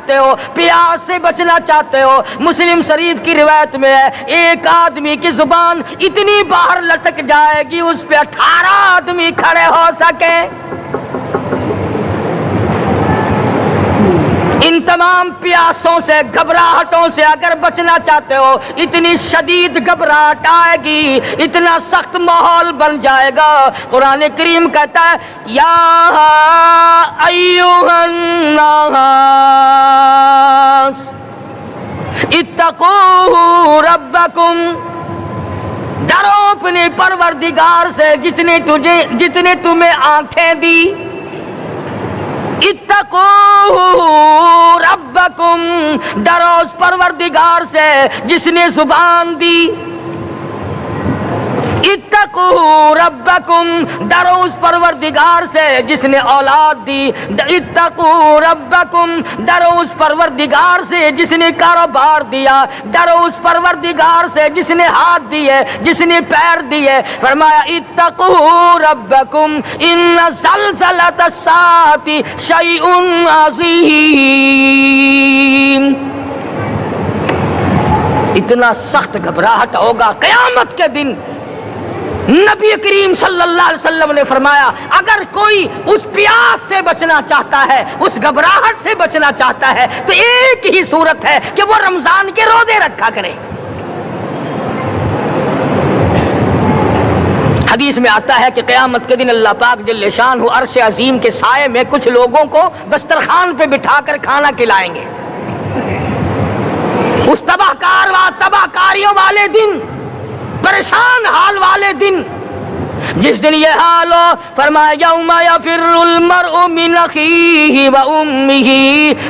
چاہتے ہو, پیاس سے بچنا چاہتے ہو. مسلم شریف کی روایت میں ہے ایک آدمی کی زبان اتنی باہر لٹک جائے گی اس پہ 18 آدمی کھڑے ہو سکے. ان تمام پیاسوں سے, گھبراہٹوں سے اگر بچنا چاہتے ہو, اتنی شدید گھبراہٹ آئے گی, اتنا سخت ماحول بن جائے گا. قرآن کریم کہتا ہے یا ایھا الناس اتقوا ربکم, ڈرو اپنے پروردگار سے جتنے تمہیں آنکھیں دی. اتقوا ربکم, ڈرو اس پروردگار سے جس نے زبان دی. اتقوا ربکم, ڈرو اس پروردگار سے جس نے اولاد دی. اتقوا ربکم, ڈرو اس پروردگار سے جس نے کاروبار دیا. ڈرو اس پروردگار سے جس نے ہاتھ دیے, جس نے پیر دیے. فرمایا اتقوا ربکم ان زلزلۃ الساعۃ شیء عظیم. اتنا سخت گھبراہٹ ہوگا قیامت کے دن. نبی کریم صلی اللہ علیہ وسلم نے فرمایا اگر کوئی اس پیاس سے بچنا چاہتا ہے, اس گھبراہٹ سے بچنا چاہتا ہے, تو ایک ہی صورت ہے کہ وہ رمضان کے روزے رکھا کرے. حدیث میں آتا ہے کہ قیامت کے دن اللہ پاک جل شانہ عرش عظیم کے سائے میں کچھ لوگوں کو دسترخوان پہ بٹھا کر کھانا کھلائیں گے. اس تباہ کاریوں والے دن, پریشان حال والے دن, جس دن یہ حال ہو, فرمایا یوم یفر المرء من اخیہ و امہ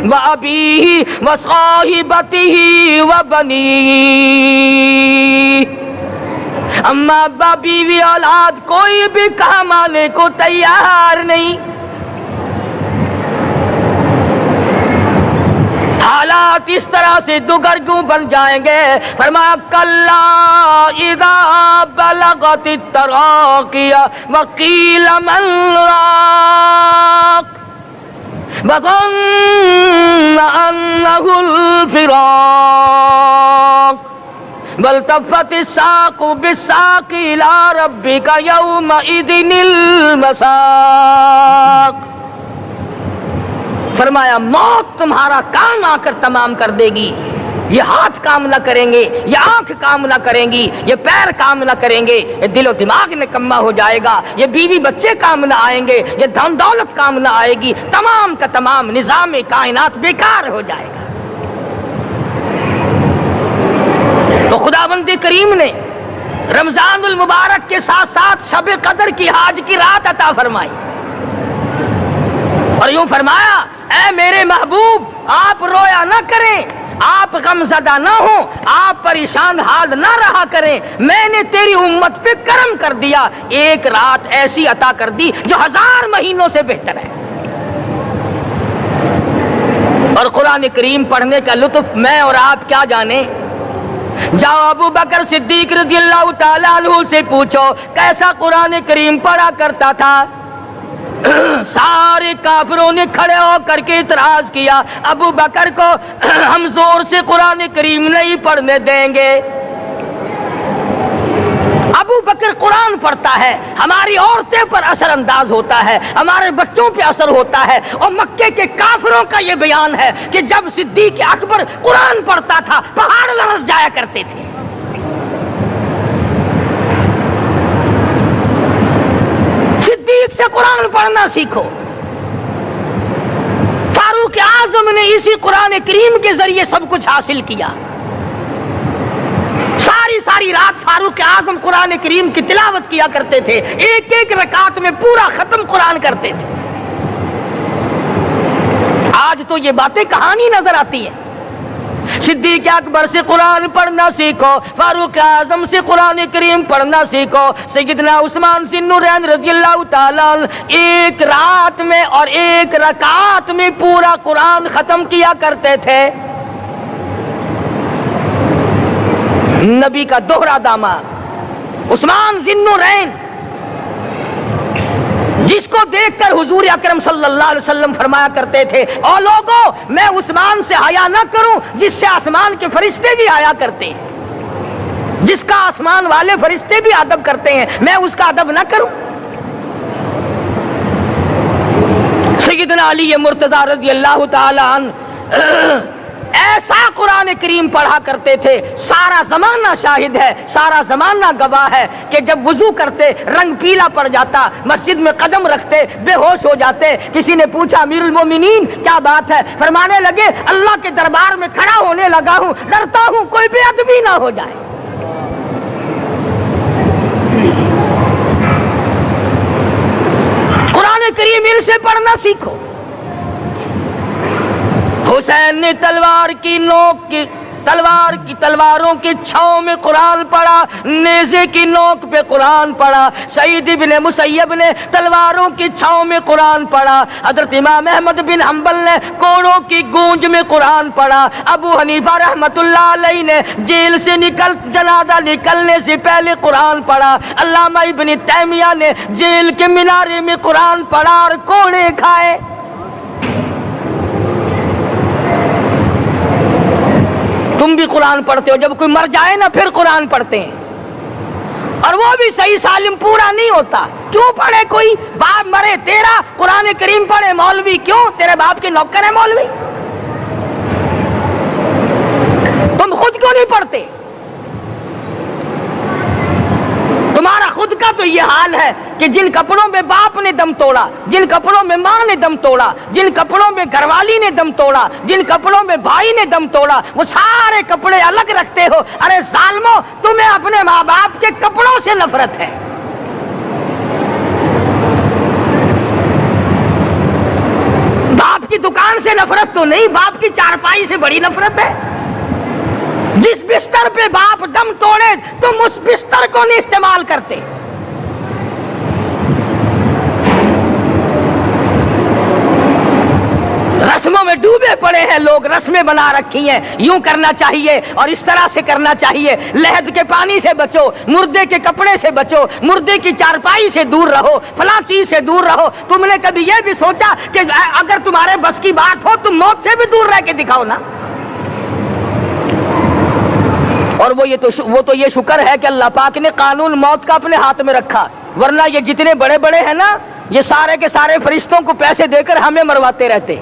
و ابیہ و صاحبتہ و بنیہ. اما ابا بیوی اولاد کوئی بھی کام آنے کو تیار نہیں. حالات اس طرح سے دگرگوں بن جائیں گے. فرمایا کلا اذا بلغت التراقی وقیل من راق وظن انہ الفراق والتفت الساق بالساق الى ربک یومئذ المساق. فرمایا موت تمہارا کام آ کر تمام کر دے گی. یہ ہاتھ کام نہ کریں گے, یہ آنکھ کام نہ کریں گی, یہ پیر کام نہ کریں گے, یہ دل و دماغ نکما ہو جائے گا, یہ بیوی بچے کام نہ آئیں گے, یہ دھن دولت کام نہ آئے گی. تمام کا تمام نظام کائنات بیکار ہو جائے گا. تو خداوند کریم نے رمضان المبارک کے ساتھ ساتھ شب قدر کی حاج کی رات عطا فرمائی اور یوں فرمایا اے میرے محبوب آپ رویا نہ کریں, آپ غم زدہ نہ ہوں, آپ پریشان حال نہ رہا کریں. میں نے تیری امت پہ کرم کر دیا, ایک رات ایسی عطا کر دی جو 1000 مہینوں سے بہتر ہے. اور قرآن کریم پڑھنے کا لطف میں اور آپ کیا جانیں. جاؤ ابو بکر صدیق رضی اللہ تعالیٰ عنہ سے پوچھو کیسا قرآن کریم پڑھا کرتا تھا. سارے کافروں نے کھڑے ہو کر کے اعتراض کیا ابو بکر کو ہم زور سے قرآن کریم نہیں پڑھنے دیں گے. ابو بکر قرآن پڑھتا ہے, ہماری عورتیں پر اثر انداز ہوتا ہے, ہمارے بچوں پہ اثر ہوتا ہے. اور مکے کے کافروں کا یہ بیان ہے کہ جب صدیق اکبر قرآن پڑھتا تھا پہاڑ لرز جایا کرتے تھے. صدیق سے قرآن پڑھنا سیکھو. فاروق اعظم نے اسی قرآن کریم کے ذریعے سب کچھ حاصل کیا. ساری رات فاروق اعظم قرآن کریم کی تلاوت کیا کرتے تھے, ایک ایک رکعت میں پورا ختم قرآن کرتے تھے. آج تو یہ باتیں کہانی نظر آتی ہیں. صدیق اکبر سے قرآن پڑھنا سیکھو, فاروق اعظم سے قرآن کریم پڑھنا سیکھو. سیدنا عثمان ذی النورین رضی اللہ تعالیٰ ایک رات میں اور ایک رکعت میں پورا قرآن ختم کیا کرتے تھے. نبی کا دوہرا داماد عثمان ذی النورین جس کو دیکھ کر حضور اکرم صلی اللہ علیہ وسلم فرمایا کرتے تھے او لوگوں میں عثمان سے حیا نہ کروں جس سے آسمان کے فرشتے بھی حیا کرتے ہیں، جس کا آسمان والے فرشتے بھی ادب کرتے ہیں، میں اس کا ادب نہ کروں؟ سیدنا علی مرتضی رضی اللہ تعالی عنہ ایسا قرآن کریم پڑھا کرتے تھے، سارا زمانہ شاہد ہے، سارا زمانہ گواہ ہے کہ جب وضو کرتے رنگ پیلا پڑ جاتا، مسجد میں قدم رکھتے بے ہوش ہو جاتے۔ کسی نے پوچھا امیر المومنین کیا بات ہے؟ فرمانے لگے اللہ کے دربار میں کھڑا ہونے لگا ہوں، ڈرتا ہوں کوئی بے ادبی نہ ہو جائے۔ قرآن کریم ان سے پڑھنا سیکھو۔ حسین نے تلواروں کی چھاؤں میں قرآن پڑھا، نیزے کی نوک پہ قرآن پڑھا۔ سعید بن مسیب نے تلواروں کی چھاؤں میں قرآن پڑھا۔ حضرت امام احمد بن حنبل نے کوڑوں کی گونج میں قرآن پڑھا۔ ابو حنیفہ رحمت اللہ علیہ نے جیل سے جنازہ نکلنے سے پہلے قرآن پڑھا۔ علامہ ابن تیمیہ نے جیل کے مینارے میں قرآن پڑھا اور کوڑے کھائے۔ تم بھی قرآن پڑھتے ہو، جب کوئی مر جائے نا پھر قرآن پڑھتے ہیں، اور وہ بھی صحیح سالم پورا نہیں ہوتا۔ کیوں پڑھے؟ کوئی باپ مرے تیرا قرآن کریم پڑھے مولوی، کیوں؟ تیرے باپ کے نوکر ہے مولوی؟ تم خود کیوں نہیں پڑھتے؟ تمہارا خود کا تو یہ حال ہے کہ جن کپڑوں میں باپ نے دم توڑا، جن کپڑوں میں ماں نے دم توڑا، جن کپڑوں میں گھر والی نے دم توڑا، جن کپڑوں میں بھائی نے دم توڑا، وہ سارے کپڑے الگ رکھتے ہو۔ ارے ظالمو، تمہیں اپنے ماں باپ کے کپڑوں سے نفرت ہے۔ باپ کی دکان سے نفرت تو نہیں، باپ کی چارپائی سے بڑی نفرت ہے۔ جس بستر پہ باپ دم توڑے تم اس بستر کو نہیں استعمال کرتے۔ رسموں میں ڈوبے پڑے ہیں لوگ، رسمیں بنا رکھی ہیں، یوں کرنا چاہیے اور اس طرح سے کرنا چاہیے۔ لہد کے پانی سے بچو، مردے کے کپڑے سے بچو، مردے کی چارپائی سے دور رہو، فلاں چیز سے دور رہو۔ تم نے کبھی یہ بھی سوچا کہ اگر تمہارے بس کی بات ہو تم موت سے بھی دور رہ کے دکھاؤ نا؟ اور وہ تو یہ شکر ہے کہ اللہ پاک نے قانون موت کا اپنے ہاتھ میں رکھا، ورنہ یہ جتنے بڑے بڑے ہیں نا، یہ سارے کے سارے فرشتوں کو پیسے دے کر ہمیں مرواتے رہتے۔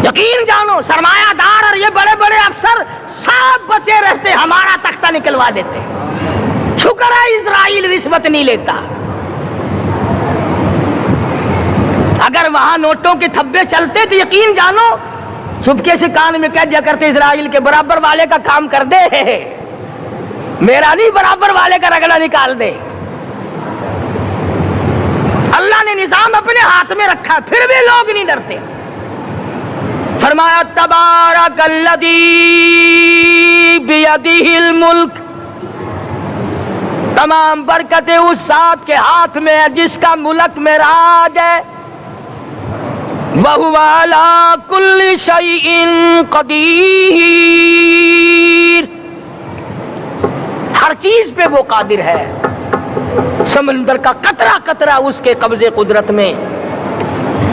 یقین جانو سرمایہ دار اور یہ بڑے بڑے افسر سب بچے رہتے، ہمارا تختہ نکلوا دیتے۔ شکر ہے اسرائیل رشوت نہیں لیتا۔ اگر وہاں نوٹوں کے تھبے چلتے تو یقین جانو چپکے سے کان میں کہہ دیا کرتے اسرائیل کے برابر والے کا کام کر دے، میرا نہیں برابر والے کا رگڑا نکال دے۔ اللہ نے نظام اپنے ہاتھ میں رکھا پھر بھی لوگ نہیں ڈرتے۔ فرمایا تبارک الذی بیدہ الملک، تمام برکتیں اس ذات کے ہاتھ میں ہے جس کا ملک میں راج ہے۔ وَهُوَ عَلَى كُلِّ شَيْءٍ قَدِيرٌ، ہر چیز پہ وہ قادر ہے۔ سمندر کا قطرہ قطرہ اس کے قبضے قدرت میں،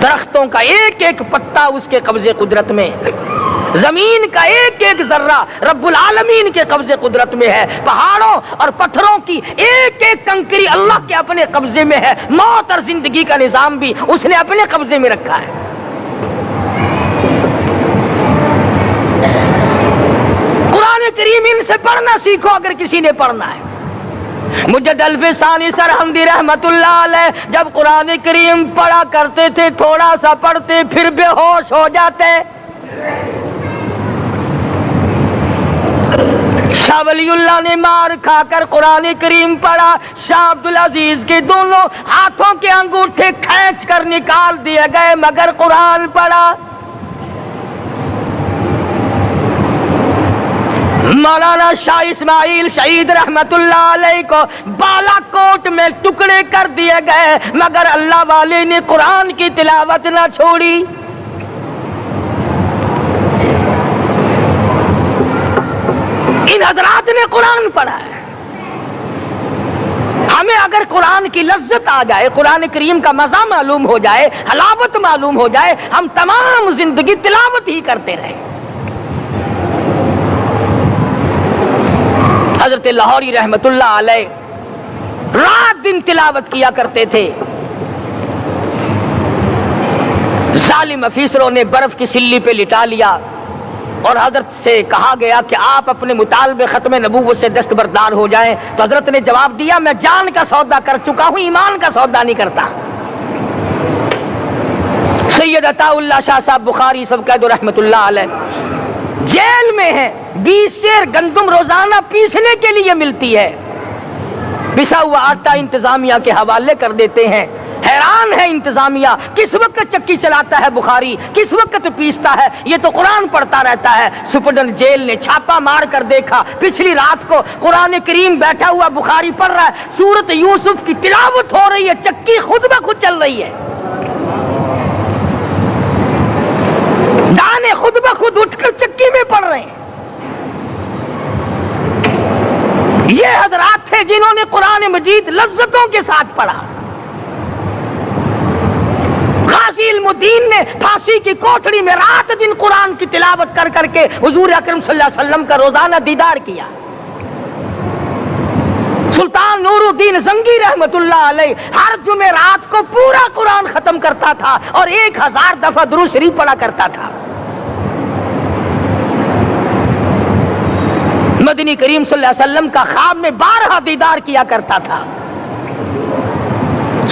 درختوں کا ایک ایک پتا اس کے قبضے قدرت میں، زمین کا ایک ایک ذرہ رب العالمین کے قبضے قدرت میں ہے، پہاڑوں اور پتھروں کی ایک ایک کنکری اللہ کے اپنے قبضے میں ہے، موت اور زندگی کا نظام بھی اس نے اپنے قبضے میں رکھا ہے۔ قرآن کریم ان سے پڑھنا سیکھو اگر کسی نے پڑھنا ہے۔ مجد الفسانی سرہندی رحمت اللہ علیہ جب قرآن کریم پڑھا کرتے تھے تھوڑا سا پڑھتے پھر بے ہوش ہو جاتے۔ شاہ ولی اللہ نے مار کھا کر قرآن کریم پڑھا، شاہ عبدالعزیز کے دونوں ہاتھوں کے انگوٹھے کھینچ کر نکال دیے گئے مگر قرآن پڑھا۔ مولانا شاہ اسماعیل شہید رحمت اللہ علیہ کو بالا کوٹ میں ٹکڑے کر دیے گئے مگر اللہ والے نے قرآن کی تلاوت نہ چھوڑی۔ ان حضرات نے قرآن پڑھا ہے۔ ہمیں اگر قرآن کی لذت آ جائے، قرآن کریم کا مزہ معلوم ہو جائے، حلاوت معلوم ہو جائے، ہم تمام زندگی تلاوت ہی کرتے رہیں۔ حضرت لاہوری رحمت اللہ علیہ رات دن تلاوت کیا کرتے تھے۔ ظالم افیسروں نے برف کی سلی پہ لٹا لیا اور حضرت سے کہا گیا کہ آپ اپنے مطالبے ختم نبوت سے دستبردار ہو جائیں، تو حضرت نے جواب دیا میں جان کا سودا کر چکا ہوں، ایمان کا سودا نہیں کرتا۔ سید عطا اللہ شاہ صاحب بخاری سب قید رحمت اللہ علیہ جیل میں ہیں، 20 سیر گندم روزانہ پیسنے کے لیے ملتی ہے، پسا ہوا آٹا انتظامیہ کے حوالے کر دیتے ہیں۔ حیران ہے انتظامیہ، کس وقت چکی چلاتا ہے بخاری، کس وقت پیستا ہے، یہ تو قرآن پڑھتا رہتا ہے۔ سپرڈنٹ جیل نے چھاپا مار کر دیکھا، پچھلی رات کو قرآن کریم بیٹھا ہوا بخاری پڑھ رہا ہے، سورت یوسف کی تلاوت ہو رہی ہے، چکی خود بخود چل رہی ہے، دانے خود بخود اٹھ کر چکی میں پڑھ رہے ہیں۔ یہ حضرات تھے جنہوں نے قرآن مجید لذتوں کے ساتھ پڑھا۔ غازی علم الدین نے پھانسی کی کوٹڑی میں رات دن قرآن کی تلاوت کر کر کے حضور اکرم صلی اللہ علیہ وسلم کا روزانہ دیدار کیا۔ سلطان نور الدین زنگی رحمت اللہ علیہ ہر جمعرات کو پورا قرآن ختم کرتا تھا اور 1000 دفعہ درود شریف پڑھا کرتا تھا۔ مدنی کریم صلی اللہ علیہ وسلم کا خواب میں 12 دیدار کیا کرتا تھا۔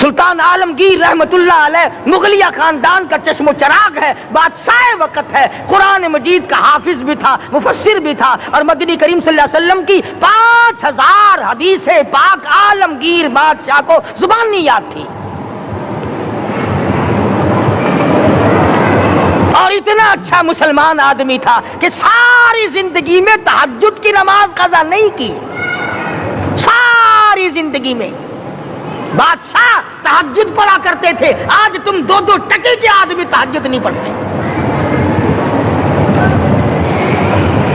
سلطان عالمگیر رحمت اللہ علیہ مغلیہ خاندان کا چشم و چراغ ہے، بادشاہ وقت ہے، قرآن مجید کا حافظ بھی تھا، مفسر بھی تھا، اور مدنی کریم صلی اللہ علیہ وسلم کی 5000 حدیث پاک عالمگیر بادشاہ کو زبانی یاد تھی۔ اور اتنا اچھا مسلمان آدمی تھا کہ ساری زندگی میں تہجد کی نماز قضا نہیں کی، ساری زندگی میں۔ بادشاہ تہجد پڑھا کرتے تھے، آج تم 2 ٹکے کے آدمی تہجد نہیں پڑھتے۔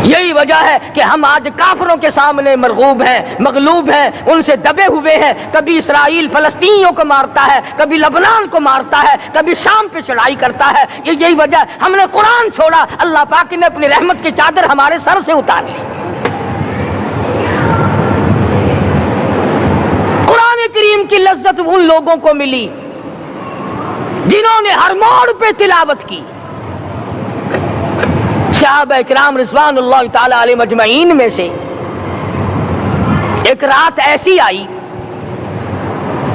یہی وجہ ہے کہ ہم آج کافروں کے سامنے مرغوب ہیں، مغلوب ہیں، ان سے دبے ہوئے ہیں۔ کبھی اسرائیل فلسطینیوں کو مارتا ہے، کبھی لبنان کو مارتا ہے، کبھی شام پہ چڑھائی کرتا ہے۔ یہی وجہ ہے ہم نے قرآن چھوڑا، اللہ پاک نے اپنی رحمت کی چادر ہمارے سر سے اتار لی۔ قرآن کریم کی لذت ان لوگوں کو ملی جنہوں نے ہر موڑ پہ تلاوت کی۔ صحابہ کرام رضوان اللہ تعالی علیہ مجمعین میں سے ایک رات ایسی آئی،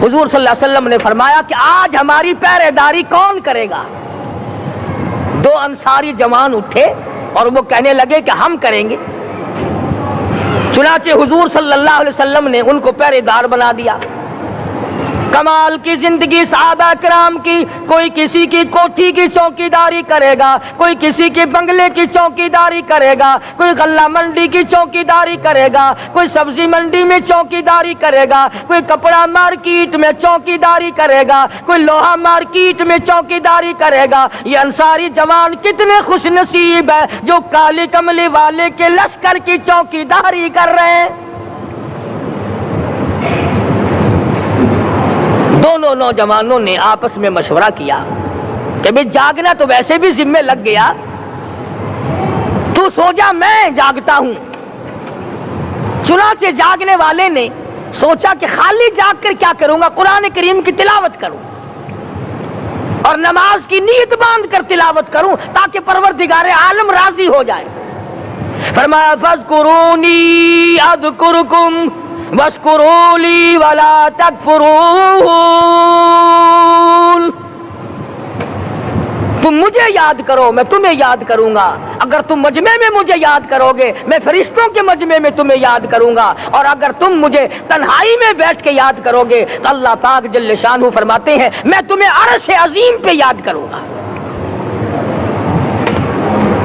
حضور صلی اللہ علیہ وسلم نے فرمایا کہ آج ہماری پہرے داری کون کرے گا؟ 2 انصاری جوان اٹھے اور وہ کہنے لگے کہ ہم کریں گے۔ چنانچہ حضور صلی اللہ علیہ وسلم نے ان کو پہرے دار بنا دیا۔ کمال کی زندگی صحابہ کرام کی، کوئی کسی کی کوٹھی کی چوکیداری کرے گا، کوئی کسی کے بنگلے کی چوکیداری کرے گا، کوئی غلہ منڈی کی چوکیداری کرے گا، کوئی سبزی منڈی میں چوکیداری کرے گا، کوئی کپڑا مارکیٹ میں چوکیداری کرے گا، کوئی لوہا مارکیٹ میں چوکیداری کرے گا۔ یہ انصاری جوان کتنے خوش نصیب ہے جو کالی کملی والے کے لشکر کی چوکیداری کر رہے ہیں۔ دونوں نوجوانوں نے آپس میں مشورہ کیا کہ بھئی جاگنا تو ویسے بھی ذمہ لگ گیا، تو سو جا میں جاگتا ہوں۔ چنانچہ جاگنے والے نے سوچا کہ خالی جاگ کر کیا کروں گا، قرآن کریم کی تلاوت کروں اور نماز کی نیت باندھ کر تلاوت کروں تاکہ پروردگار عالم راضی ہو جائے۔ فرمایا فاذکرونی اذکرکم واشکروا لی ولا تکفرون، تم مجھے یاد کرو میں تمہیں یاد کروں گا، اگر تم مجمع میں مجھے یاد کرو گے میں فرشتوں کے مجمع میں تمہیں یاد کروں گا، اور اگر تم مجھے تنہائی میں بیٹھ کے یاد کرو گے تو اللہ پاک جل شانہ فرماتے ہیں میں تمہیں عرش عظیم پہ یاد کروں گا۔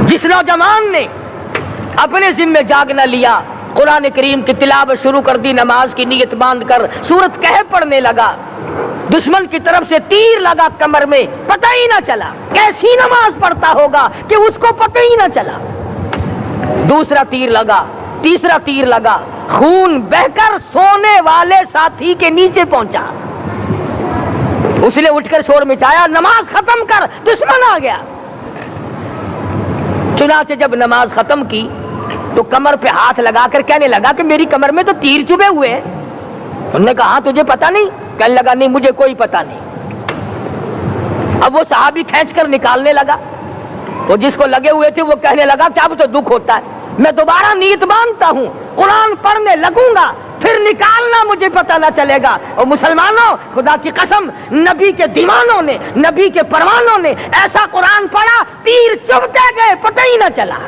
جس نوجوان نے اپنے ذمہ جاگنا لیا، قرآن کریم کی تلاوت شروع کر دی، نماز کی نیت باندھ کر سورت کہف پڑھنے لگا، دشمن کی طرف سے تیر لگا کمر میں، پتہ ہی نہ چلا کیسی نماز پڑھتا ہوگا کہ اس کو پتہ ہی نہ چلا۔ دوسرا تیر لگا، تیسرا تیر لگا، خون بہ کر سونے والے ساتھی کے نیچے پہنچا۔ اس نے اٹھ کر شور مچایا، نماز ختم کر، دشمن آ گیا۔ چنانچہ جب نماز ختم کی تو کمر پہ ہاتھ لگا کر کہنے لگا کہ میری کمر میں تو تیر چبھے ہوئے ہیں۔ انہوں نے کہا تجھے پتا نہیں؟ کہنے لگا نہیں مجھے کوئی پتا نہیں۔ اب وہ صحابی کھینچ کر نکالنے لگا، وہ جس کو لگے ہوئے تھے وہ کہنے لگا کہ اب تو دکھ ہوتا ہے، میں دوبارہ نیت باندھتا ہوں، قرآن پڑھنے لگوں گا، پھر نکالنا مجھے پتہ نہ چلے گا۔ اور مسلمانوں، خدا کی قسم، نبی کے دیوانوں نے، نبی کے پروانوں نے ایسا قرآن پڑھا، تیر چبھتے گئے، پتہ ہی نہ چلا۔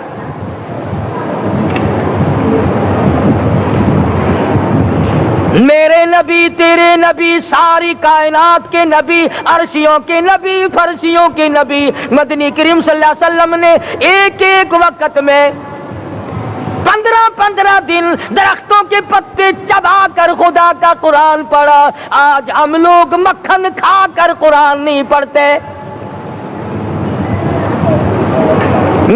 میرے نبی، تیرے نبی، ساری کائنات کے نبی، عرشیوں کے نبی، فرشیوں کے نبی، مدنی کریم صلی اللہ علیہ وسلم نے ایک ایک وقت میں 15 دن درختوں کے پتے چبا کر خدا کا قرآن پڑھا۔ آج ہم لوگ مکھن کھا کر قرآن نہیں پڑھتے۔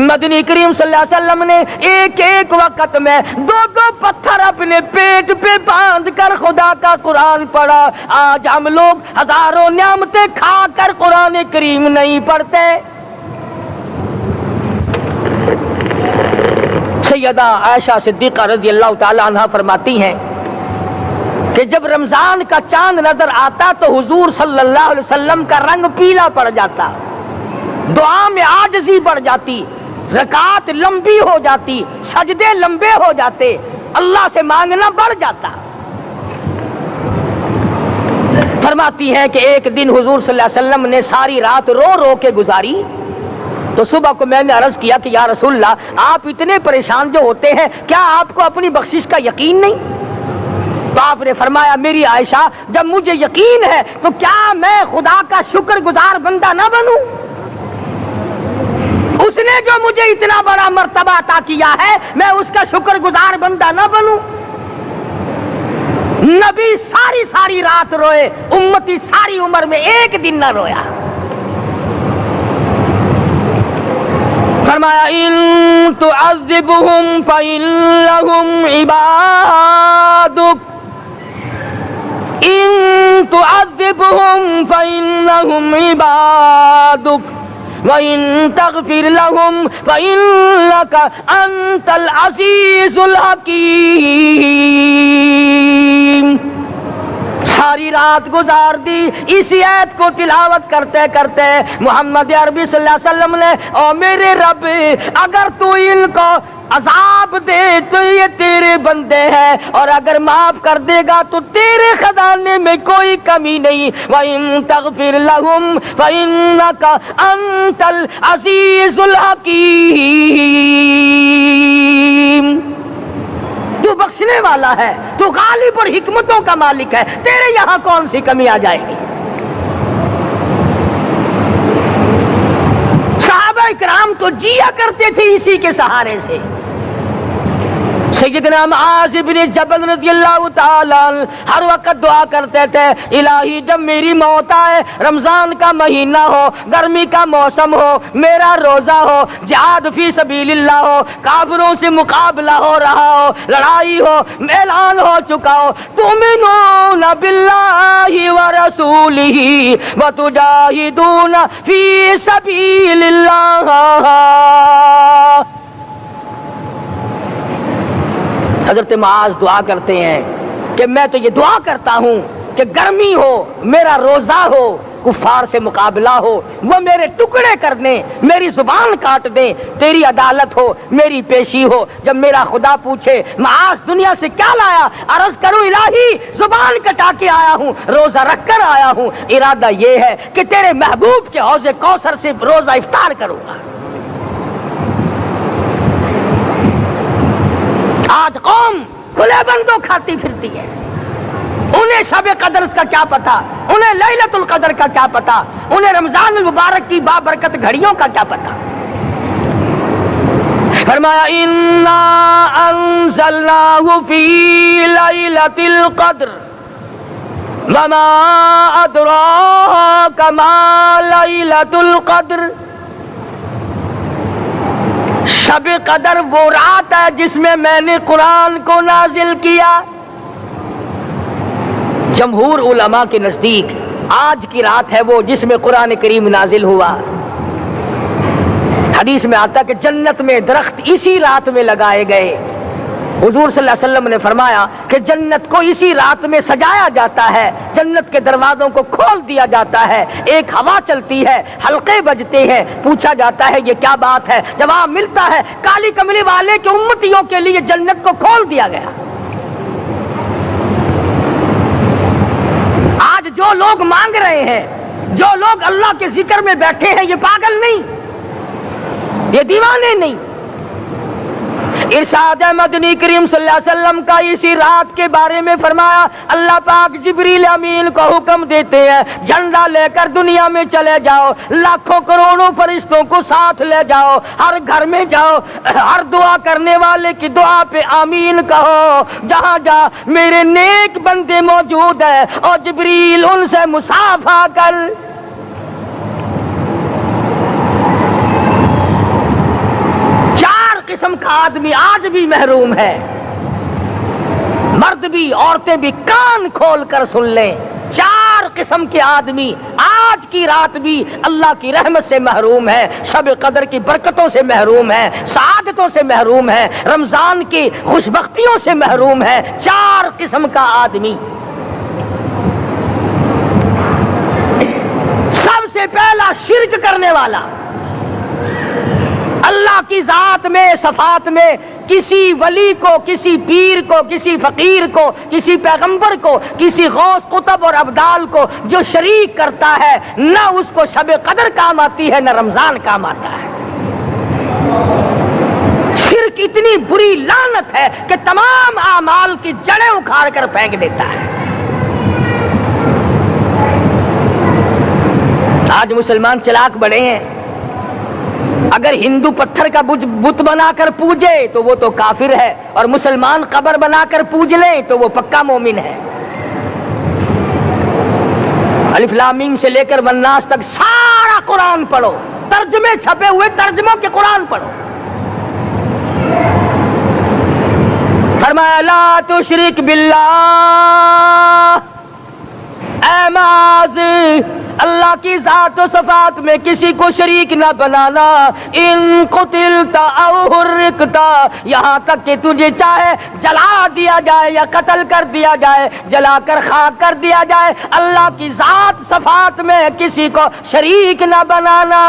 مدنی کریم صلی اللہ علیہ وسلم نے ایک ایک وقت میں 2 پتھر اپنے پیٹ پہ باندھ کر خدا کا قرآن پڑھا۔ آج ہم لوگ ہزاروں نعمتیں کھا کر قرآن کریم نہیں پڑھتے۔ سیدہ عائشہ صدیقہ رضی اللہ تعالی عنہا فرماتی ہیں کہ جب رمضان کا چاند نظر آتا تو حضور صلی اللہ علیہ وسلم کا رنگ پیلا پڑ جاتا، دعا میں عاجزی بڑھ جاتی، رکعت لمبی ہو جاتی، سجدے لمبے ہو جاتے، اللہ سے مانگنا بڑھ جاتا۔ فرماتی ہیں کہ ایک دن حضور صلی اللہ علیہ وسلم نے ساری رات رو رو کے گزاری، تو صبح کو میں نے عرض کیا کہ یا رسول اللہ، آپ اتنے پریشان جو ہوتے ہیں، کیا آپ کو اپنی بخشش کا یقین نہیں؟ تو آپ نے فرمایا میری عائشہ، جب مجھے یقین ہے تو کیا میں خدا کا شکر گزار بندہ نہ بنوں؟ اس نے جو مجھے اتنا بڑا مرتبہ عطا کیا ہے، میں اس کا شکر گزار بندہ نہ بنوں؟ نبی ساری رات روئے، امتی ساری عمر میں ایک دن نہ رویا۔ فرمایا ان تعذبهم فإنهم عبادك، ان تعذبهم فإنهم عبادك وَإِن تَغْفِرْ لَهُمْ فَإِنَّكَ أَنْتَ الْعَزِيزُ الْحَكِيمُ۔ ساری رات گزار دی اسی آیت کو تلاوت کرتے کرتے محمد عربی صلی اللہ علیہ وسلم نے، او میرے رب، اگر تو ان کو عذاب دے تو یہ تیرے بندے ہیں، اور اگر معاف کر دے گا تو تیرے خزانے میں کوئی کمی نہیں۔ وَإِن تَغْفِرْ لَهُمْ فَإِنَّكَ أَنْتَ الْعَزِيزُ الْحَكِيمُ۔ تو بخشنے والا ہے، تو غالب اور حکمتوں کا مالک ہے، تیرے یہاں کون سی کمی آ جائے گی؟ صحابہ کرام تو جیا کرتے تھے اسی کے سہارے سے۔ سیدنا معاذ بن جبل رضی اللہ تعالیٰ ہر وقت دعا کرتے تھے، الہی جب میری موت آئے، رمضان کا مہینہ ہو، گرمی کا موسم ہو، میرا روزہ ہو، جہاد فی سبیل اللہ ہو، کافروں سے مقابلہ ہو رہا ہو، لڑائی ہو، اعلان ہو چکا ہو، تؤمنون باللہ ورسولہ وتجاہدون فی سبیل اللہ۔ حضرت معاذ دعا کرتے ہیں کہ میں تو یہ دعا کرتا ہوں کہ گرمی ہو، میرا روزہ ہو، کفار سے مقابلہ ہو، وہ میرے ٹکڑے کر دیں، میری زبان کاٹ دیں، تیری عدالت ہو، میری پیشی ہو۔ جب میرا خدا پوچھے معاذ دنیا سے کیا لایا، عرض کروں الہی زبان کٹا کے آیا ہوں، روزہ رکھ کر آیا ہوں، ارادہ یہ ہے کہ تیرے محبوب کے حوض کوثر سے روزہ افطار کروں گا۔ آج قوم کھلے بندوں کھاتی پھرتی ہے، انہیں شب قدر کا کیا پتا، انہیں لیلۃ القدر کا کیا پتا، انہیں رمضان المبارک کی بابرکت گھڑیوں کا کیا پتا۔ فرمایا انا انزلناہ فی لیلۃ القدر وما ادراک ما لیلۃ القدر۔ شب قدر وہ رات ہے جس میں میں نے قرآن کو نازل کیا. جمہور علماء کے نزدیک آج کی رات ہے وہ جس میں قرآن کریم نازل ہوا. حدیث میں آتا کہ جنت میں درخت اسی رات میں لگائے گئے. حضور صلی اللہ علیہ وسلم نے فرمایا کہ جنت کو اسی رات میں سجایا جاتا ہے, جنت کے دروازوں کو کھول دیا جاتا ہے, ایک ہوا چلتی ہے, حلقے بجتے ہیں, پوچھا جاتا ہے یہ کیا بات ہے, جواب ملتا ہے کالی کملی والے کے امتیوں کے لیے جنت کو کھول دیا گیا. آج جو لوگ مانگ رہے ہیں, جو لوگ اللہ کے ذکر میں بیٹھے ہیں, یہ پاگل نہیں, یہ دیوانے نہیں. ارشاد مدنی کریم صلی اللہ علیہ وسلم کا اسی رات کے بارے میں فرمایا, اللہ پاک جبریل امین کو حکم دیتے ہیں جھنڈا لے کر دنیا میں چلے جاؤ, لاکھوں کروڑوں فرشتوں کو ساتھ لے جاؤ, ہر گھر میں جاؤ, ہر دعا کرنے والے کی دعا پہ آمین کہو, جہاں جا میرے نیک بندے موجود ہیں اور جبریل ان سے مصافحہ کر. قسم کا آدمی آج بھی محروم ہے, مرد بھی عورتیں بھی کان کھول کر سن لیں. 4 قسم کے آدمی آج کی رات بھی اللہ کی رحمت سے محروم ہے, شب قدر کی برکتوں سے محروم ہے, سعادتوں سے محروم ہے, رمضان کی خوشبختیوں سے محروم ہے. 4 قسم کا آدمی. سب سے پہلا شرک کرنے والا, اللہ کی ذات میں صفات میں کسی ولی کو, کسی پیر کو, کسی فقیر کو, کسی پیغمبر کو, کسی غوث قطب اور ابدال کو جو شریک کرتا ہے, نہ اس کو شب قدر کام آتی ہے, نہ رمضان کام آتا ہے. شرک اتنی بری لعنت ہے کہ تمام اعمال کی جڑیں اکھاڑ کر پھینک دیتا ہے. آج مسلمان چلاک بڑے ہیں, اگر ہندو پتھر کا بت بنا کر پوجے تو وہ تو کافر ہے, اور مسلمان قبر بنا کر پوج لیں تو وہ پکا مومن ہے. الف لام میم سے لے کر والناس تک سارا قرآن پڑھو, ترجمے چھپے ہوئے ترجموں کے قرآن پڑھو. فرمایا لا تشرک باللہ, اے معاذ اللہ کی ذات و صفات میں کسی کو شریک نہ بنانا. ان قتلت او حرقت, یہاں تک کہ تجھے چاہے جلا دیا جائے یا قتل کر دیا جائے, جلا کر خاک کر دیا جائے, اللہ کی ذات صفات میں کسی کو شریک نہ بنانا.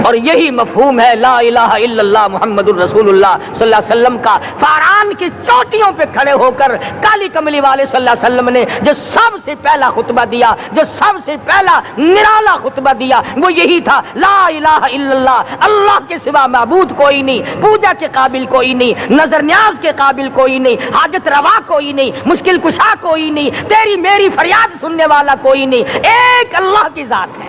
اور یہی مفہوم ہے لا الہ الا اللہ محمد الرسول اللہ صلی اللہ علیہ وسلم کا. فاران کی چوٹیوں پہ کھڑے ہو کر کالی کملی والے صلی اللہ علیہ وسلم نے جو سب سے پہلا خطبہ دیا, جو سب سے پہلا نرالا خطبہ دیا, وہ یہی تھا لا الہ الا اللہ, اللہ کے سوا معبود کوئی نہیں, پوجا کے قابل کوئی نہیں, نظر نیاز کے قابل کوئی نہیں, حاجت روا کوئی نہیں, مشکل کشا کوئی نہیں, تیری میری فریاد سننے والا کوئی نہیں, ایک اللہ کی ذات ہے.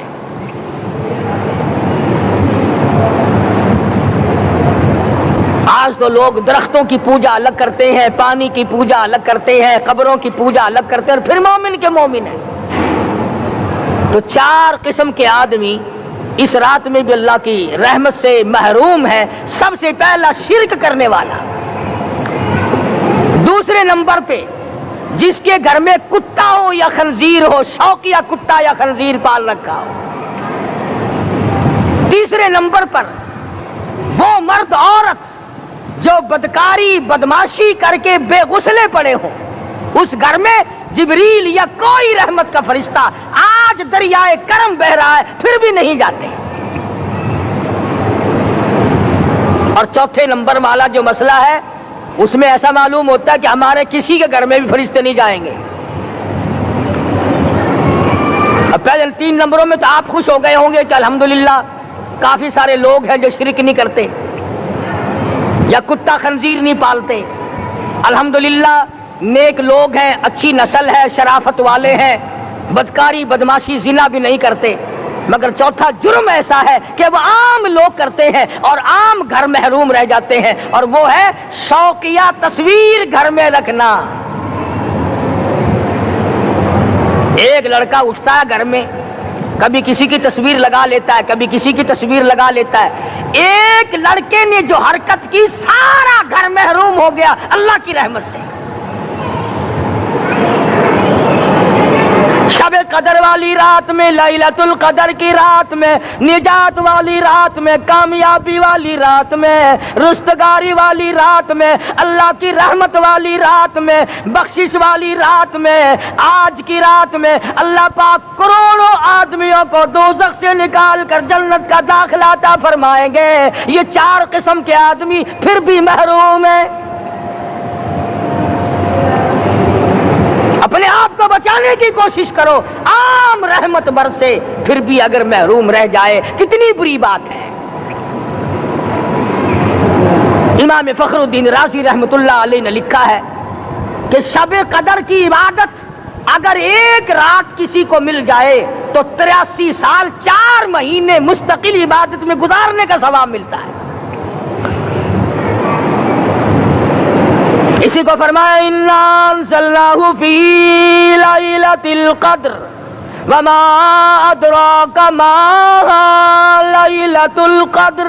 آج تو لوگ درختوں کی پوجا الگ کرتے ہیں, پانی کی پوجا الگ کرتے ہیں, قبروں کی پوجا الگ کرتے ہیں, اور پھر مومن کے مومن ہیں. تو 4 قسم کے آدمی اس رات میں بھی اللہ کی رحمت سے محروم ہے. سب سے پہلا شرک کرنے والا. دوسرے نمبر پہ جس کے گھر میں کتا ہو یا خنزیر ہو, شوقیہ کتا یا خنزیر پال رکھا ہو. تیسرے نمبر پر وہ مرد عورت جو بدکاری بدماشی کر کے بے غسلے پڑے ہوں, اس گھر میں جبریل یا کوئی رحمت کا فرشتہ آج دریائے کرم بہ رہا ہے پھر بھی نہیں جاتے. اور چوتھے نمبر والا جو مسئلہ ہے اس میں ایسا معلوم ہوتا ہے کہ ہمارے کسی کے گھر میں بھی فرشتے نہیں جائیں گے. اب پہلے 3 نمبروں میں تو آپ خوش ہو گئے ہوں گے کہ الحمدللہ کافی سارے لوگ ہیں جو شرک نہیں کرتے یا کتا خنزیر نہیں پالتے, الحمدللہ نیک لوگ ہیں, اچھی نسل ہے, شرافت والے ہیں, بدکاری بدماشی زنا بھی نہیں کرتے. مگر چوتھا جرم ایسا ہے کہ وہ عام لوگ کرتے ہیں اور عام گھر محروم رہ جاتے ہیں, اور وہ ہے شوقیہ تصویر گھر میں رکھنا. ایک لڑکا اٹھتا ہے گھر میں, کبھی کسی کی تصویر لگا لیتا ہے، کبھی کسی کی تصویر لگا لیتا ہے۔ ایک لڑکے نے جو حرکت کی سارا گھر محروم ہو گیا اللہ کی رحمت سے۔ شب قدر والی رات میں، لیلۃ القدر کی رات میں، نجات والی رات میں، کامیابی والی رات میں، رستگاری والی رات میں، اللہ کی رحمت والی رات میں، بخشش والی رات میں، آج کی رات میں اللہ پاک کروڑوں آدمیوں کو دوزخ سے نکال کر جنت کا داخلہ عطا فرمائیں گے۔ یہ 4 قسم کے آدمی پھر بھی محروم ہیں۔ اپنے آپ کو بچانے کی کوشش کرو، عام رحمت برسے پھر بھی اگر محروم رہ جائے کتنی بری بات ہے۔ امام فخر الدین رازی رحمت اللہ علیہ نے لکھا ہے کہ شب قدر کی عبادت اگر ایک رات کسی کو مل جائے تو 83 سال 4 مہینے مستقل عبادت میں گزارنے کا ثواب ملتا ہے۔ اسی کو فرمایا اِنَّا أَنزَلْنَاهُ فِي لَيْلَةِ الْقَدْرِ وَمَا أَدْرَاكَ مَا لَيْلَةُ الْقَدْرِ۔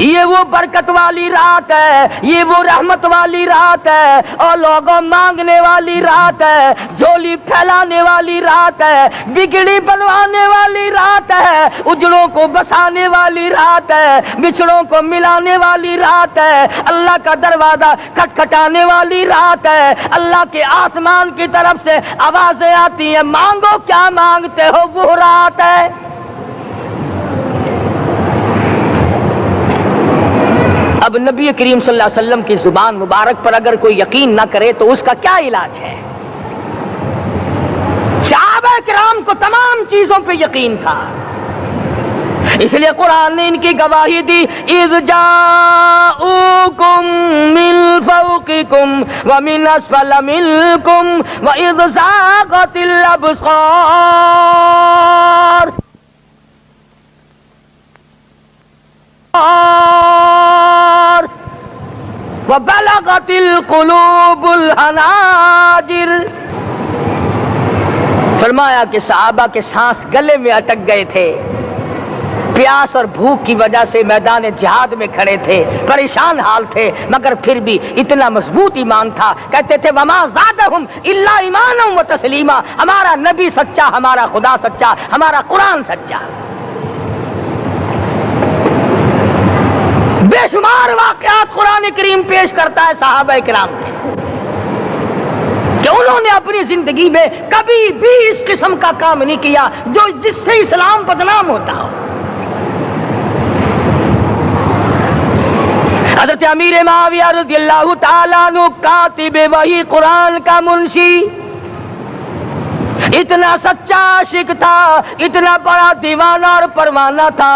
یہ وہ برکت والی رات ہے، یہ وہ رحمت والی رات ہے، اور لوگوں مانگنے والی رات ہے، جھولی پھیلانے والی رات ہے، بگڑی بنوانے والی رات ہے، اجڑوں کو بسانے والی رات ہے، بچھڑوں کو ملانے والی رات ہے، اللہ کا دروازہ کھٹکھٹانے والی رات ہے، اللہ کے آسمان کی طرف سے آوازیں آتی ہیں مانگو کیا مانگتے ہو، وہ رات ہے۔ اب نبی کریم صلی اللہ علیہ وسلم کی زبان مبارک پر اگر کوئی یقین نہ کرے تو اس کا کیا علاج ہے؟ صحابہ کرام کو تمام چیزوں پہ یقین تھا، اس لیے قرآن نے ان کی گواہی دی اذ جاءوکم من فوقکم ومن اسفل منکم واذ زاغت الابصار وبلغت القلوب الحناجر۔ فرمایا کہ صحابہ کے سانس گلے میں اٹک گئے تھے، پیاس اور بھوک کی وجہ سے میدان جہاد میں کھڑے تھے، پریشان حال تھے، مگر پھر بھی اتنا مضبوط ایمان تھا، کہتے تھے وما زادہم الا ایمانا و تسلیما، ہمارا نبی سچا، ہمارا خدا سچا، ہمارا قرآن سچا۔ بے شمار واقعات قرآن کریم پیش کرتا ہے صحابہ کرام نے کہ انہوں نے اپنی زندگی میں کبھی بھی اس قسم کا کام نہیں کیا جس سے اسلام بدنام ہوتا ہو۔ حضرت امیر معاویہ رضی اللہ تعالیٰ عنہ کاتب وحی قرآن کا منشی، اتنا سچا عاشق تھا، اتنا بڑا دیوانہ اور پروانہ تھا،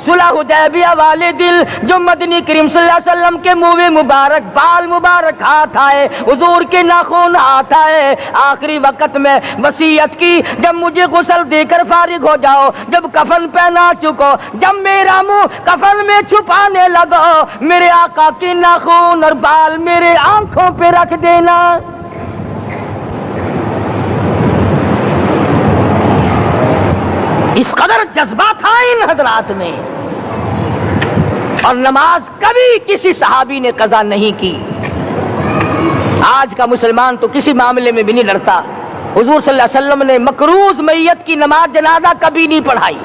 صلح حدیبیہ والے دل جو مدنی کریم صلی اللہ علیہ وسلم کے منہ مبارک، بال مبارک ہاتھ آئے، حضور کے ناخن ہاتھ آئے، آخری وقت میں وصیت کی جب مجھے غسل دے کر فارغ ہو جاؤ، جب کفن پہنا چکو، جب میرا منہ کفن میں چھپانے لگو، میرے آقا کے ناخن اور بال میرے آنکھوں پہ رکھ دینا۔ اس قدر جذبہ تھا ان حضرات میں، اور نماز کبھی کسی صحابی نے قضا نہیں کی۔ آج کا مسلمان تو کسی معاملے میں بھی نہیں ڈرتا۔ حضور صلی اللہ علیہ وسلم نے مکروز میت کی نماز جنازہ کبھی نہیں پڑھائی۔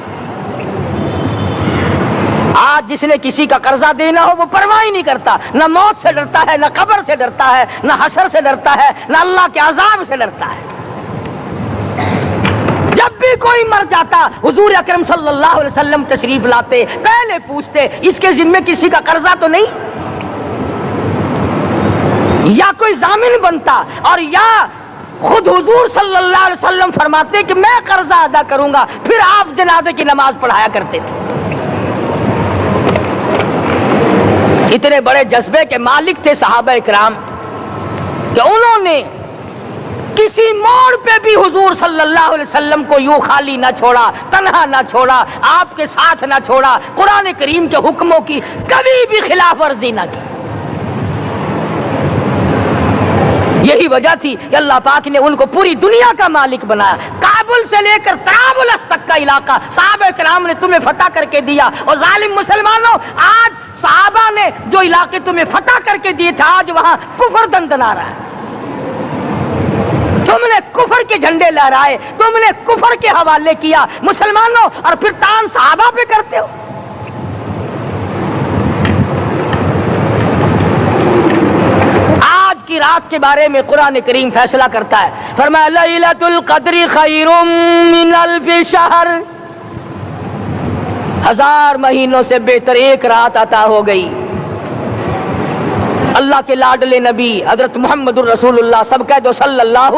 آج جس نے کسی کا قرضہ دینا ہو وہ پرواہ ہی نہیں کرتا، نہ موت سے ڈرتا ہے، نہ قبر سے ڈرتا ہے، نہ حشر سے ڈرتا ہے، نہ اللہ کے عذاب سے ڈرتا ہے۔ جب بھی کوئی مر جاتا حضور اکرم صلی اللہ علیہ وسلم تشریف لاتے، پہلے پوچھتے اس کے ذمے کسی کا قرضہ تو نہیں، یا کوئی ضامن بنتا، اور یا خود حضور صلی اللہ علیہ وسلم فرماتے کہ میں قرضہ ادا کروں گا، پھر آپ جنازے کی نماز پڑھایا کرتے تھے۔ اتنے بڑے جذبے کے مالک تھے صحابہ کرام کہ انہوں نے کسی موڑ پہ بھی حضور صلی اللہ علیہ وسلم کو یوں خالی نہ چھوڑا، تنہا نہ چھوڑا، آپ کے ساتھ نہ چھوڑا، قرآن کریم کے حکموں کی کبھی بھی خلاف ورزی نہ کی۔ یہی وجہ تھی کہ اللہ پاک نے ان کو پوری دنیا کا مالک بنایا، کعبہ کابل سے لے کر طرابلس تک کا علاقہ صحابہ کرام نے تمہیں فتح کر کے دیا. اور ظالم مسلمانوں، آج صحابہ نے جو علاقے تمہیں فتح کر کے دیے تھے، آج وہاں کفر دندنا رہا ہے. تم نے کفر کے جھنڈے لہرائے، تم نے کفر کے حوالے کیا مسلمانوں، اور پھر تان صحابہ پہ کرتے ہو. آج کی رات کے بارے میں قرآن کریم فیصلہ کرتا ہے، فرمایا لیلۃ القدر خیر من الف شہر، 1000 مہینوں سے بہتر ایک رات عطا ہو گئی. اللہ کے لاڈلے نبی حضرت محمد الرسول اللہ سب کہہ دو صلی اللہ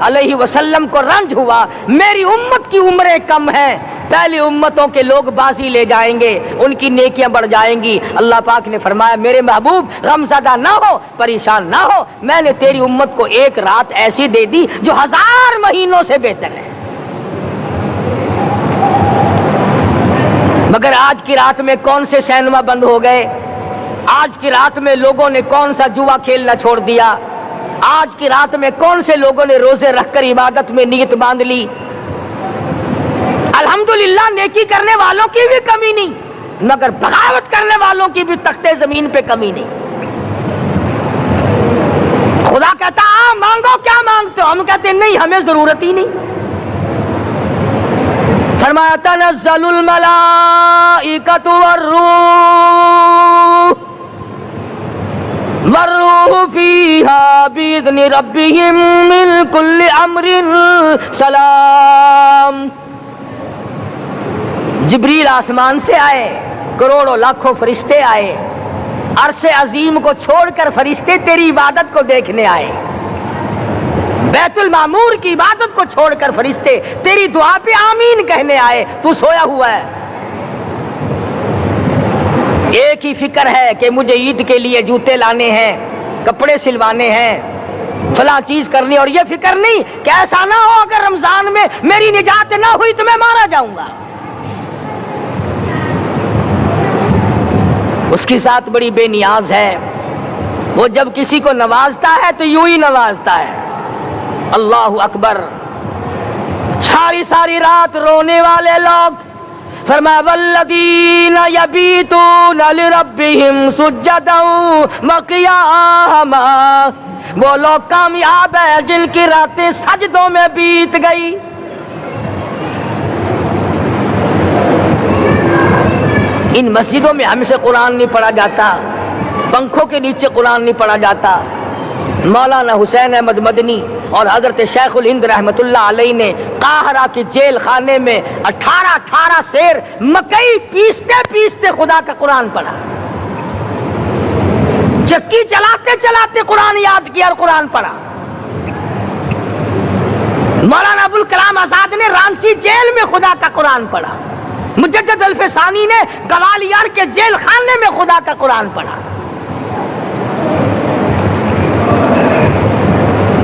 علیہ وسلم کو رنج ہوا، میری امت کی عمریں کم ہیں، پہلی امتوں کے لوگ بازی لے جائیں گے، ان کی نیکیاں بڑھ جائیں گی. اللہ پاک نے فرمایا میرے محبوب غمزدہ نہ ہو، پریشان نہ ہو، میں نے تیری امت کو ایک رات ایسی دے دی جو 1000 مہینوں سے بہتر ہے. مگر آج کی رات میں کون سے سینما بند ہو گئے؟ آج کی رات میں لوگوں نے کون سا جوا کھیلنا چھوڑ دیا؟ آج کی رات میں کون سے لوگوں نے روزے رکھ کر عبادت میں نیت باندھ لی؟ الحمدللہ نیکی کرنے والوں کی بھی کمی نہیں، مگر بغاوت کرنے والوں کی بھی تختے زمین پہ کمی نہیں. خدا کہتا مانگو کیا مانگتے ہو، ہم کہتے نہیں ہمیں ضرورت ہی نہیں. فرمایا تنزل الملائکۃ والروح فیہا باذن ربہم من کل امر سلام. جبریل آسمان سے آئے، کروڑوں لاکھوں فرشتے آئے، عرش عظیم کو چھوڑ کر فرشتے تیری عبادت کو دیکھنے آئے، بیت المعمور کی عبادت کو چھوڑ کر فرشتے تیری دعا پہ آمین کہنے آئے. تو سویا ہوا ہے، ایک ہی فکر ہے کہ مجھے عید کے لیے جوتے لانے ہیں، کپڑے سلوانے ہیں، فلاں چیز کرنی، اور یہ فکر نہیں کہ ایسا نہ ہو اگر رمضان میں میری نجات نہ ہوئی تو میں مارا جاؤں گا. اس کی ذات بڑی بے نیاز ہے، وہ جب کسی کو نوازتا ہے تو یوں ہی نوازتا ہے. اللہ اکبر. ساری ساری رات رونے والے لوگ، فرمایا والذین یبیتون لربہم سجدا وقیاما، وہ لوگ کامیاب ہیں جن کی راتیں سجدوں میں بیت گئی. ان مسجدوں میں ہم سے قرآن نہیں پڑھا جاتا، پنکھوں کے نیچے قرآن نہیں پڑھا جاتا. مولانا حسین احمد مدنی اور حضرت شیخ الہند رحمت اللہ علیہ نے قاہرہ کے جیل خانے میں 18 سیر مکئی پیستے پیستے خدا کا قرآن پڑھا. چکی چلاتے چلاتے قرآن یاد کیا اور قرآن پڑھا. مولانا ابوالکلام آزاد نے رانچی جیل میں خدا کا قرآن پڑھا. مجدد الفسانی نے گوالیار کے جیل خانے میں خدا کا قرآن پڑھا.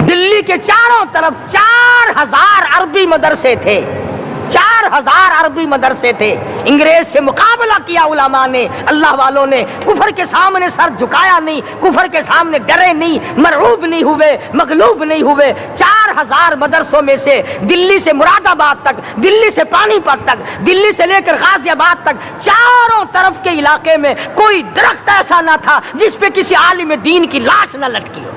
دلی کے چاروں طرف 4000 عربی مدرسے تھے، 4000 عربی مدرسے تھے. انگریز سے مقابلہ کیا علماء نے، اللہ والوں نے. کفر کے سامنے سر جھکایا نہیں، کفر کے سامنے ڈرے نہیں، مرعوب نہیں ہوئے، مغلوب نہیں ہوئے. 4000 مدرسوں میں سے دلی سے مراد آباد تک، دلی سے پانی پت تک، دلی سے لے کر غازی آباد تک، چاروں طرف کے علاقے میں کوئی درخت ایسا نہ تھا جس پہ کسی عالم دین کی لاش نہ لٹکی ہو.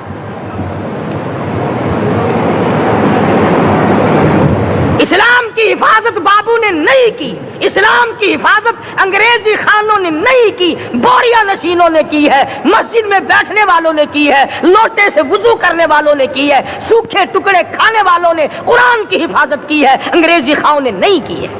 اسلام کی حفاظت بابو نے نہیں کی، اسلام کی حفاظت انگریزی خانوں نے نہیں کی، بوریا نشینوں نے کی ہے، مسجد میں بیٹھنے والوں نے کی ہے، لوٹے سے وضو کرنے والوں نے کی ہے، سوکھے ٹکڑے کھانے والوں نے قرآن کی حفاظت کی ہے، انگریزی خانوں نے نہیں کی ہے.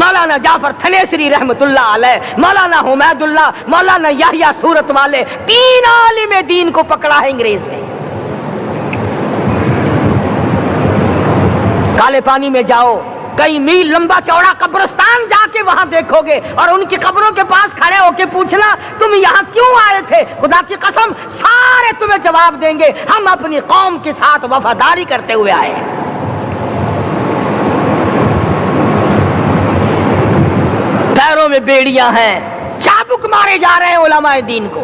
مولانا جعفر تھنیسری رحمت اللہ علیہ، مولانا حمید اللہ، مولانا یحییٰ صورت والے، 3 عالم دین کو پکڑا ہے انگریز نے. کالے پانی میں جاؤ، کئی میل لمبا چوڑا قبرستان جا کے وہاں دیکھو گے اور ان کی قبروں کے پاس کھڑے ہو کے پوچھنا تم یہاں کیوں آئے تھے، خدا کی قسم سارے تمہیں جواب دیں گے ہم اپنی قوم کے ساتھ وفاداری کرتے ہوئے آئے ہیں. پیروں میں بیڑیاں ہیں، چابک مارے جا رہے ہیں علماء دین کو.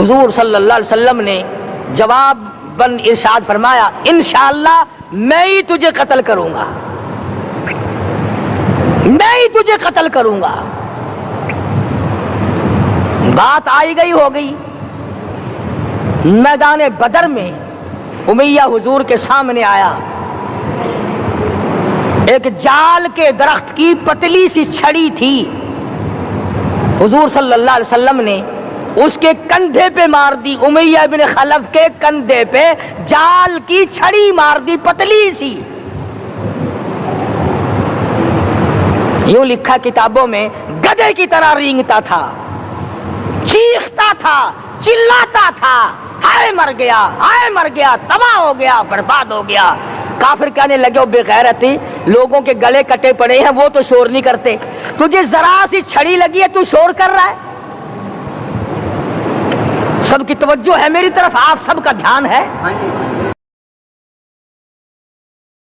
حضور صلی اللہ علیہ وسلم نے جواب بن ارشاد فرمایا انشاءاللہ میں ہی تجھے قتل کروں گا، میں ہی تجھے قتل کروں گا۔ بات آئی گئی ہو گئی۔ میدان بدر میں امیہ حضور کے سامنے آیا، ایک جال کے درخت کی پتلی سی چھڑی تھی، حضور صلی اللہ علیہ وسلم نے اس کے کندھے پہ مار دی، امیہ بن خلف کے کندھے پہ جال کی چھڑی مار دی پتلی سی۔ یوں لکھا کتابوں میں گدھے کی طرح رینگتا تھا، چیختا تھا، چلاتا تھا، ہائے مر گیا، ہائے مر گیا، تباہ ہو گیا، برباد ہو گیا۔ کافر کہنے لگے بے غیرتی، لوگوں کے گلے کٹے پڑے ہیں، وہ تو شور نہیں کرتے، تجھے ذرا سی چھڑی لگی ہے تو شور کر رہا ہے۔ سب کی توجہ ہے میری طرف، آپ سب کا دھیان ہے۔